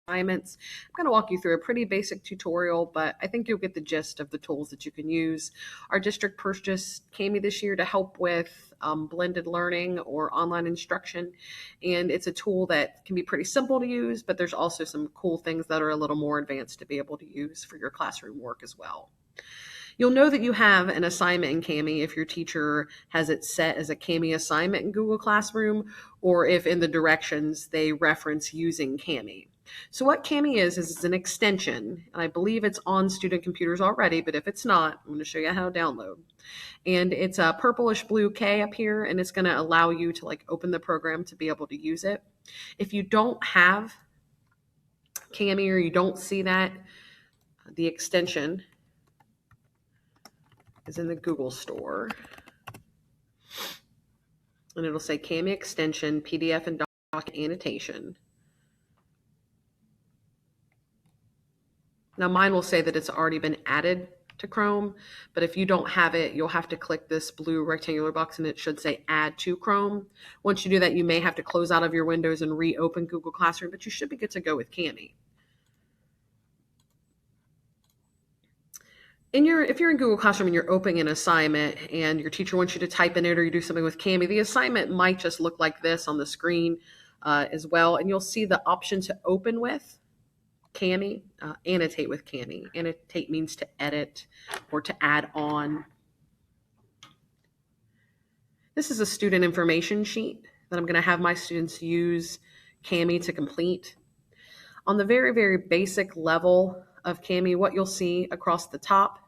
assignments. I'm going to walk you through a pretty basic tutorial, but I think you'll get the gist of the tools that you can use. Our district purchased Kami this year to help with blended learning or online instruction, and it's a tool that can be pretty simple to use, but there's also some cool things that are a little more advanced to be able to use for your classroom work as well. You'll know that you have an assignment in Kami if your teacher has it set as a Kami assignment in Google Classroom, or if in the directions they reference using Kami. So what Kami is it's an extension, and I believe it's on student computers already, but if it's not, I'm going to show you how to download. And it's a purplish blue K up here, and it's going to allow you to open the program to be able to use it. If you don't have Kami or you don't see that, the extension is in the Google store. And it'll say Kami extension, PDF and doc annotation. Now mine will say that it's already been added to Chrome, but if you don't have it, you'll have to click this blue rectangular box and it should say add to Chrome. Once you do that, you may have to close out of your windows and reopen Google Classroom, but you should be good to go with Kami. If you're in Google Classroom and you're opening an assignment and your teacher wants you to type in it or you do something with Kami, the assignment might just look like this on the screen as well. And you'll see the option to open with Kami, annotate with Kami. Annotate means to edit or to add on. This is a student information sheet that I'm going to have my students use Kami to complete. On the very, very basic level of Kami, what you'll see across the top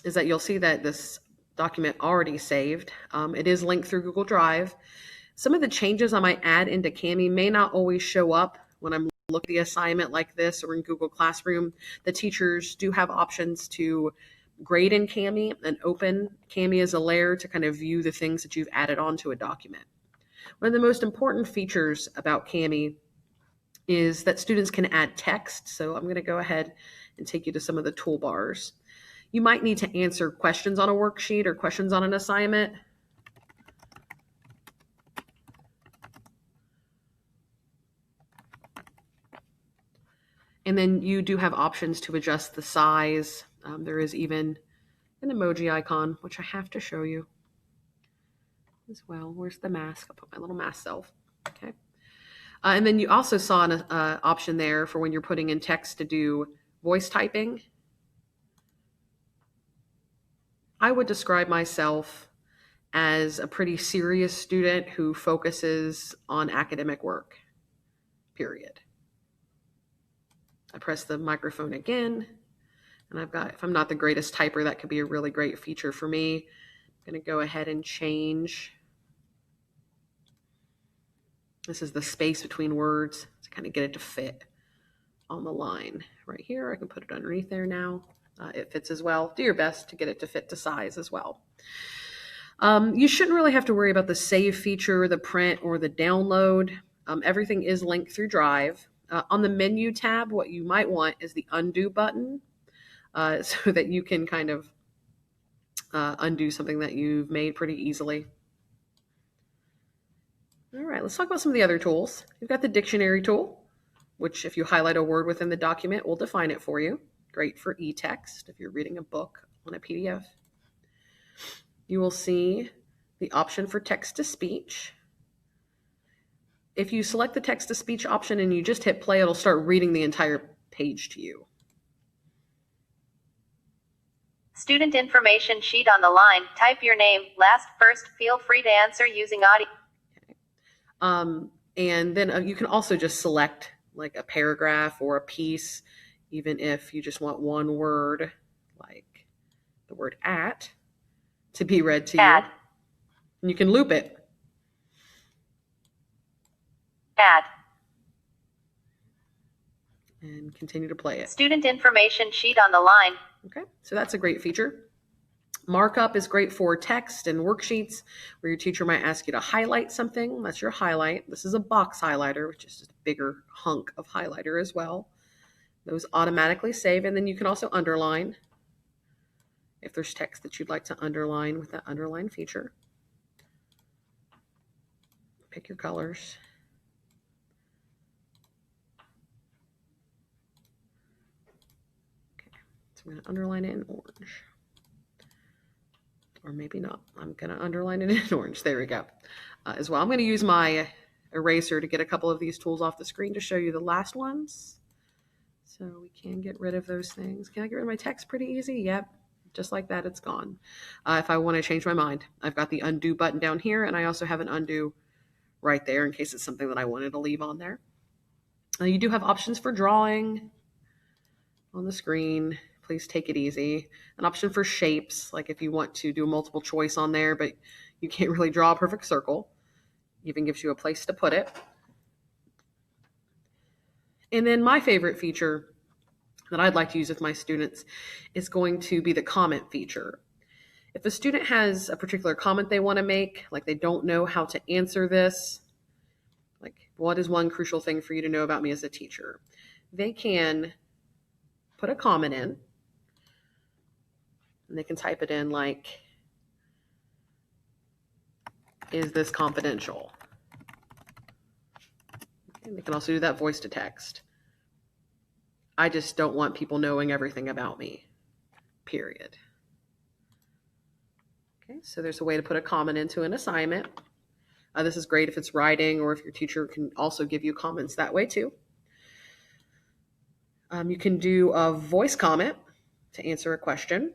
is that you'll see that this document already saved. It is linked through Google Drive. Some of the changes I might add into Kami may not always show up when I'm looking at the assignment like this or in Google Classroom. The teachers do have options to grade in Kami and open Kami as a layer to kind of view the things that you've added onto a document. One of the most important features about Kami is that students can add text. So I'm going to go ahead and take you to some of the toolbars. You might need to answer questions on a worksheet or questions on an assignment. And then you do have options to adjust the size. There is even an emoji icon, which I have to show you as well. Where's the mask? I'll put my little mask self. Okay. And then you also saw an option there for when you're putting in text to do voice typing. I would describe myself as a pretty serious student who focuses on academic work, period. I press the microphone again, and if I'm not the greatest typer, that could be a really great feature for me. I'm going to go ahead and change. This is the space between words to kind of get it to fit on the line right here. I can put it underneath there now. It fits as well. Do your best to get it to fit to size as well. You shouldn't really have to worry about the save feature, the print, or the download. Everything is linked through Drive. On the menu tab, what you might want is the undo button so that you can kind of undo something that you've made pretty easily. All right, let's talk about some of the other tools. You've got the dictionary tool, which if you highlight a word within the document, will define it for you. Great for e-text if you're reading a book on a PDF. You will see the option for text-to-speech. If you select the text-to-speech option and you just hit play, it'll start reading the entire page to you. Student information sheet on the line. Type your name, last, first. Feel free to answer using audio. Okay. And then you can also just select like a paragraph or a piece, even if you just want one word, like the word at, to be read to Add. you. And you can loop it. Add. And continue to play it. Student information sheet on the line. Okay, so that's a great feature. Markup is great for text and worksheets where your teacher might ask you to highlight something. That's your highlight. This is a box highlighter, which is just a bigger hunk of highlighter as well. Those automatically save, and then you can also underline if there's text that you'd like to underline with that underline feature. Pick your colors. So I'm going to underline it in orange. Or maybe not. I'm going to underline it in orange. There we go. As well, I'm going to use my eraser to get a couple of these tools off the screen to show you the last ones. So we can get rid of those things. Can I get rid of my text pretty easy? Yep. Just like that, it's gone. If I want to change my mind, I've got the undo button down here, and I also have an undo right there in case it's something that I wanted to leave on there. You do have options for drawing on the screen. Please take it easy. An option for shapes, like if you want to do a multiple choice on there, but you can't really draw a perfect circle. Even gives you a place to put it. And then my favorite feature that I'd like to use with my students is going to be the comment feature. If a student has a particular comment they want to make, like they don't know how to answer this, like what is one crucial thing for you to know about me as a teacher, they can put a comment in, and they can type it in like, is this confidential? And they can also do that voice to text. I just don't want people knowing everything about me, period. Okay, so there's a way to put a comment into an assignment. This is great if it's writing or if your teacher can also give you comments that way too. You can do a voice comment to answer a question.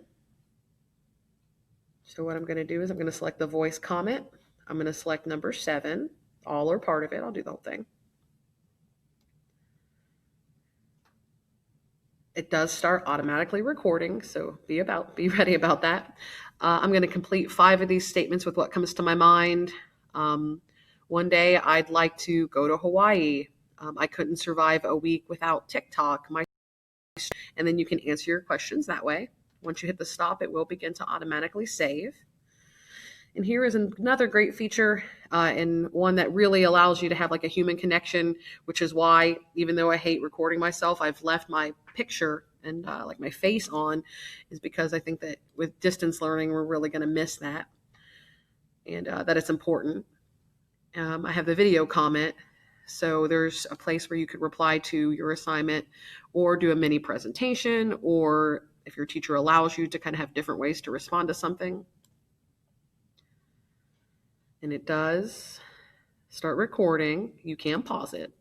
So what I'm going to do is I'm going to select the voice comment. I'm going to select number 7, all or part of it. I'll do the whole thing. It does start automatically recording, so be ready about that. I'm going to complete 5 of these statements with what comes to my mind. One day I'd like to go to Hawaii. I couldn't survive a week without TikTok. And then you can answer your questions that way. Once you hit the stop, it will begin to automatically save. And here is another great feature, and one that really allows you to have like a human connection, which is why, even though I hate recording myself, I've left my picture and like my face on, is because I think that with distance learning, we're really going to miss that, and that it's important. I have the video comment. So there's a place where you could reply to your assignment or do a mini presentation, or if your teacher allows you to kind of have different ways to respond to something. And it does start recording. You can pause it.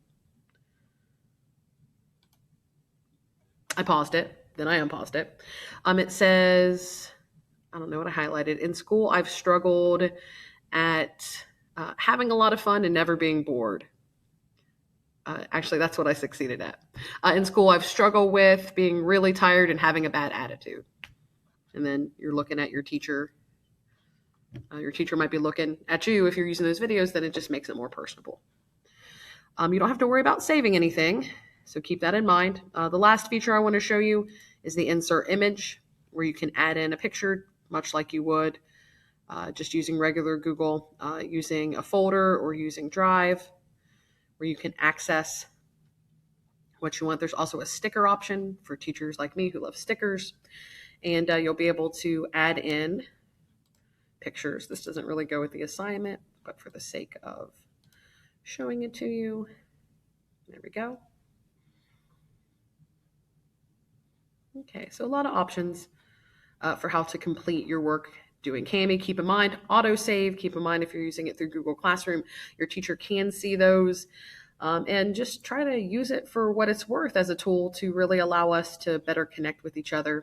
I paused it, then I unpaused it. It says, I don't know what I highlighted. In school, I've struggled at having a lot of fun and never being bored. Actually, that's what I succeeded at. In school, I've struggled with being really tired and having a bad attitude. And then you're looking at your teacher. Your teacher might be looking at you. If you're using those videos, then it just makes it more personable. You don't have to worry about saving anything, so keep that in mind. The last feature I want to show you is the insert image, where you can add in a picture, much like you would just using regular Google, using a folder or using Drive, where you can access what you want. There's also a sticker option for teachers like me who love stickers, and you'll be able to add in pictures. This doesn't really go with the assignment, but for the sake of showing it to you, there we go. Okay, so a lot of options for how to complete your work doing Kami. Keep in mind, autosave. Keep in mind if you're using it through Google Classroom, your teacher can see those. And just try to use it for what it's worth as a tool to really allow us to better connect with each other